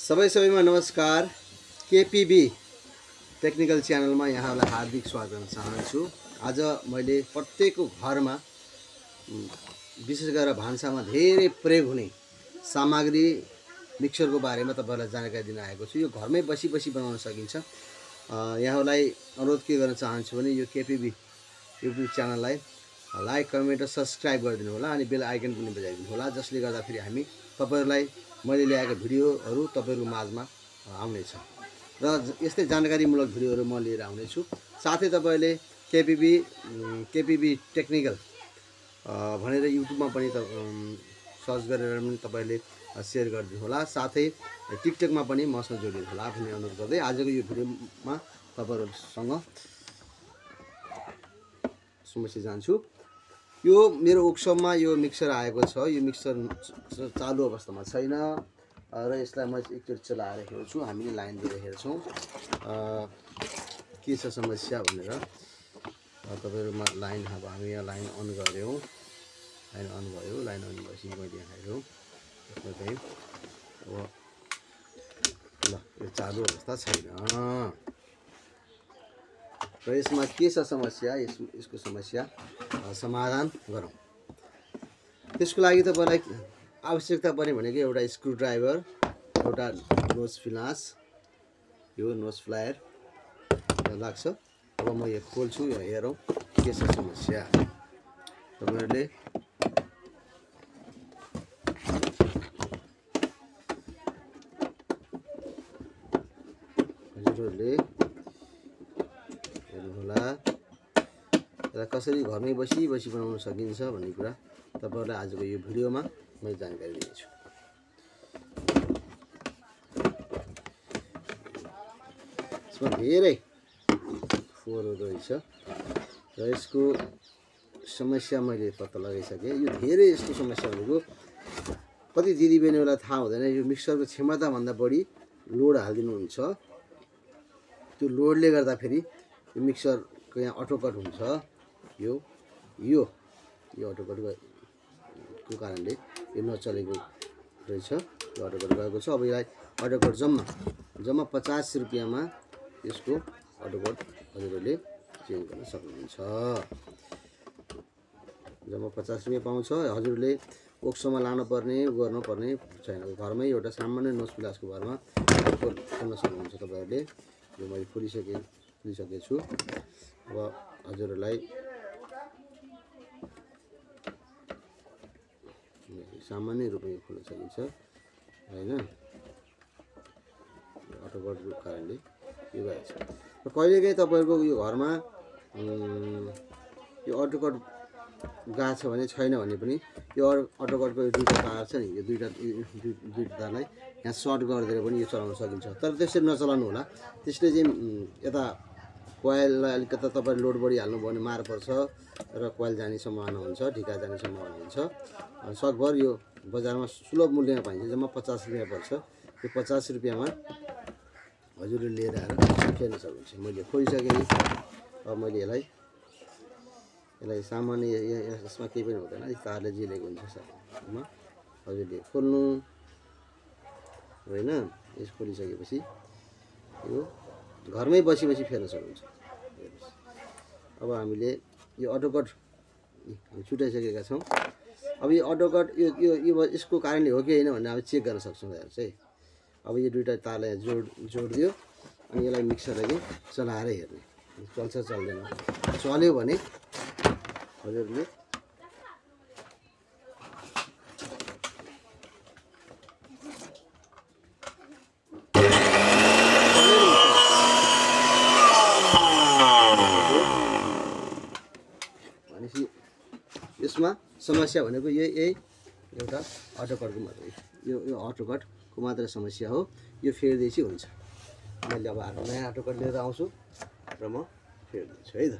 सबैमा नमस्कार। केपीबी टेक्निकल च्यानलमा यहाँलाई हार्दिक स्वागत गर्न चाहन्छु। आज मैले प्रत्येकको घरमा विशेष गरेर भान्सामा धेरै प्रयोग हुने सामग्री मिक्सरको बारेमा तपाईहरुलाई जानकारी दिन आएको छु। यो घरमै बसी बनाउन सकिन्छ। यहाँलाई अनुरोध के गर्न चाहन्छु भने यो केपीबी युट्युब च्यानललाई लाइक, कमेन्ट र सब्स्क्राइब गरिदिनु होला अनि बेल आइकन पनि बजाइदिनु होला, जसले गर्दा फेरि हामी तपाईहरुलाई मैले ल्याएको भिडियोहरु तपाईहरुको माझमा आउनेछ र यस्तै जानकारीमूलक भिडियोहरु म लिएर आउनेछु। साथै तपाईले केपीबी टेक्निकल भनेर युट्युबमा पनि सर्च गरेर पनि तपाईले शेयर गरिदिनु होला। साथै टिकटकमा पनि मसँग जोडिनु होला भन्ने अनुरोध गर्दै आजको यो भिडियोमा तपाईहरुसँग समस्या जान्छु। यो मेरो वर्कसपमा यो मिक्सर आएको छ। यो मिक्सर चालु अवस्थामा छैन र यसलाई म एकचोटि चलाएर हेर्छु। हामीले लाइन दिएर हेर्छौं के छ समस्या भनेर। तपाईहरुमा लाइन अब हामी यहाँ लाइन अन गर्यौं। लाइन अन भयो। लाइन अन भएपछि मैले देखाएको यसमा चाहिँ अब ल यो चालु अवस्था छैन र यसमा के छ समस्या, यसको समस्या समाधान गरौँ। त्यसको लागि तपाईलाई आवश्यकता पर्ने भनेको एउटा स्क्रुड्राइभर, एउटा नोज फिलास, यो नोज फ्लायर लाग्छ। अब म यो खोल्छु, यो हेरौँ के छ समस्या। तपाईहरुले हेर्नुहोला र कसरी घरमै बसी बनाउन सकिन्छ भन्ने कुरा तपाईहरुलाई आजको यो भिडियोमा मैले जानकारी दिनेछु। यसमा धेरै फोहोरहरु रहेछ र यसको समस्या मैले पत्ता लगाइसकेँ। यो धेरै यस्तो समस्या भनेको कति दिदीबहिनीहरूलाई थाहा हुँदैन। यो मिक्सरको क्षमता भन्दा बढी लोड हालिदिनुहुन्छ। त्यो लोडले गर्दा फेरि यो मिक्सरको यहाँ अटोकट हुन्छ। यो अटोकटको कारणले यो नचलेको रहेछ। यो अटोकट गएको छ। अब यसलाई अटोकट जम्मा 50 रुपैयाँमा यसको अटोकट हजुरहरूले चेन्ज गर्न सक्नुहुन्छ। जम्मा 50 रुपैयाँ पाउँछ। हजुरहरूले वर्कसपमा लानुपर्ने गर्नुपर्ने छैन। घरमै एउटा सामान्य नोज फिलासको घरमा खोल्न सक्नुहुन्छ तपाईहरुले। यो मैले खोलिसकेको छु। अब हजुरहरूलाई सामान्य रूपमा खोल्न सकिन्छ हैन। अटोकटको कारणले यो भएको छ। र कहिलेकाहीँ तपाईहरुको यो घरमा यो अटोकट गएको छ भने छैन भने पनि यो अटोकटको यो दुईटा तार छ नि, यो दुईटा तारलाई यहाँ सर्ट गरिदिएर पनि यो चलाउन सकिन्छ। तर त्यसरी नचलाउनु होला। त्यसले चाहिँ यता कोइललाई अलिकता तपाईले लोड बढी हाल्नु भयो भने मार पर्छ र कोइल जाने सम्भावना हुन्छ, ढिका जाने सम्भावना हुन्छ। सकभर यो बजारमा सुलभ मूल्यमा पाइन्छ। जम्मा 50 रुपैयाँ पर्छ। यो 50 रुपैयाँमा हजुरले लिएर आएर फेर्न सक्नुहुन्छ। मैले खोलिसकेँ। अब मैले यसलाई सामान्य यसमा केही पनि हुँदैन। यो तारले जिलेको हुन्छ सबमा। हजुरले खोल्नु हैन। यस खोलिसकेपछि यो घरमै बसी फेर्न सक्नुहुन्छ। अब हामीले यो अटोकट छुटाइसकेका छौँ। अब यो अटोकट यो यसको कारणले हो कि हैन भनेर हामी चेक गर्न सक्छौँ यहाँ चाहिँ। अब यो दुईटा तारलाई जोडिदियो अनि यसलाई मिक्सरले चलाएर हेर्ने चल्छ चल्दैन। चल्यो भने हजुरले भनेपछि यसमा समस्या भनेको यही एउटा अटोकटको मात्रै, यो अटोकटको मात्र समस्या हो। यो फेर्दैछु हुन्छ। मैले अब नयाँ अटोकट लिएर आउँछु र म फेर्दैछु है त।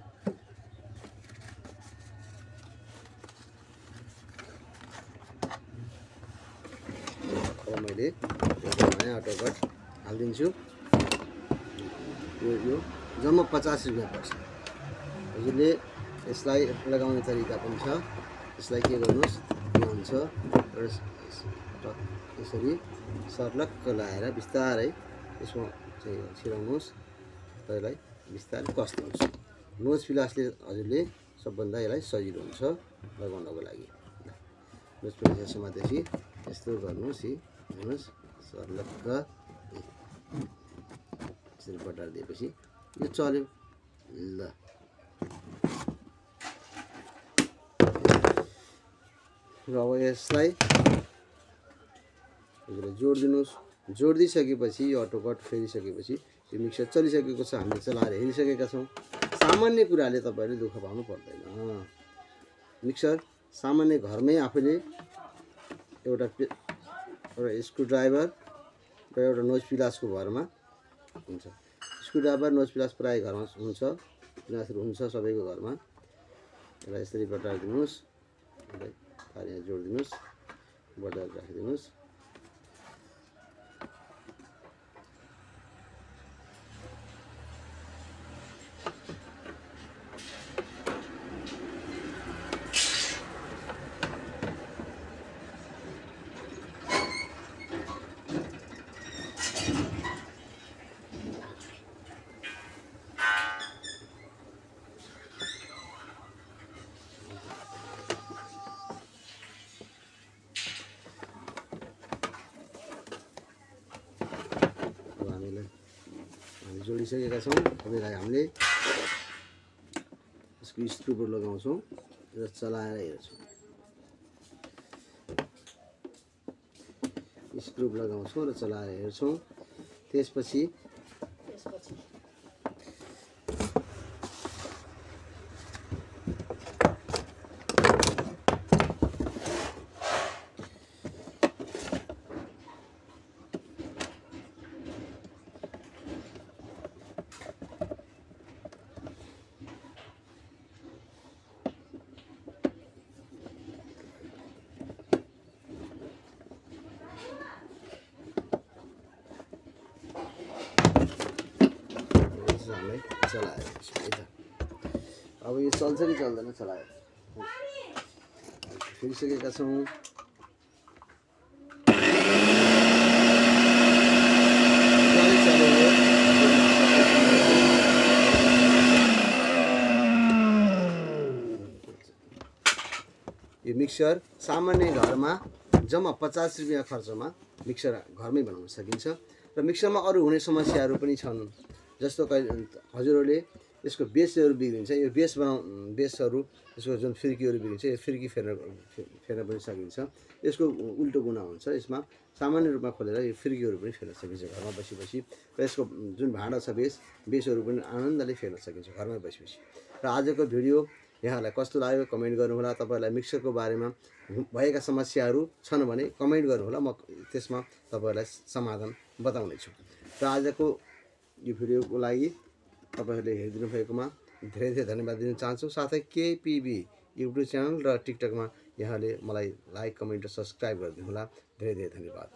अब मैले नयाँ अटोकट हालिदिन्छु। यो जम्मा 50 रुपैयाँ पर्छ। हजुरले यसलाई लगाउने तरिका पनि छ। यसलाई के गर्नुस्, यो हुन्छ र यसरी सर्लक्क लाएर बिस्तारै यसमा चाहिँ छिराउनुहोस् र यसलाई बिस्तारै कस्दिनुहोस्। नोज पिलासले हजुरले सबभन्दा यसलाई सजिलो हुन्छ लगाउनको लागि। नोज पिलास समातेपछि यस्तो गर्नुहोस्, हेर्नुहोस् सर्लक्क यसरी बटार दिएपछि यो चल्यो। ल र अब यसलाई हजुरले जोडिदिनुहोस्। जोडिदिइसकेपछि यो अटोकट फेरिसकेपछि यो मिक्सर चलिसकेको छ, हामीले चलाएर हेरिसकेका छौँ। सामान्य कुराले तपाईँहरूले दुःख पाउनु पर्दैन। मिक्सर सामान्य घरमै आफैले एउटा स्क्रुड्राइभर र एउटा नोज पिलासको भरमा हुन्छ। स्क्रुड्राइभर नोज पिलास प्रायः घरमा हुन्छ, पिलासहरू हुन्छ सबैको घरमा। यसलाई यसरी बटारिदिनुहोस्, तार यहाँ जोडिदिनुहोस्, बटाएर राखिदिनुहोस्। हामी जोडिसकेका छौँ। अब यसलाई हामीले यसको स्क्रुहरू लगाउँछौँ र चलाएर हेर्छौँ। स्क्रू लगाउँछौँ र चलाएर हेर्छौँ। त्यसपछि हामीलाई चलाएर है त। अब यो चल्छ कि चल्दैन चलाएर फेरिसकेका छौँ। यो मिक्सर सामान्य घरमा जम्मा 50 रुपियाँ खर्चमा मिक्सर घरमै बनाउन सकिन्छ। र मिक्सरमा अरू हुने समस्याहरू पनि छन्, जस्तो हजुरहरूले यसको बेसहरू बिग्रिन्छ। यो बेसहरू यसको जुन फिर्कीहरू बिग्रिन्छ, यो फिर्की फेर्न पनि सकिन्छ। यसको उल्टो गुना हुन्छ, यसमा सामान्य रूपमा खोलेर यो फिर्कीहरू पनि फेर्न सकिन्छ घरमा बसी बसी। र यसको जुन भाँडा छ बेसहरू पनि आनन्दले फेर्न सकिन्छ घरमै बसी बसी। र आजको भिडियो यहाँलाई कस्तो लाग्यो कमेन्ट गर्नुहोला। तपाईँहरूलाई मिक्सरको बारेमा भएका समस्याहरू छन् भने कमेन्ट गर्नुहोला, म त्यसमा तपाईँहरूलाई समाधान बताउनेछु। र आजको यो भिडियोको लागि तपाईँहरूले हेरिदिनु भएकोमा धेरै धेरै धन्यवाद दिन चाहन्छु। साथै केपिबी युट्युब च्यानल र टिकटकमा यहाँले मलाई लाइक कमेन्ट र सब्सक्राइब गरिदिनुहोला। धेरै धेरै धन्यवाद।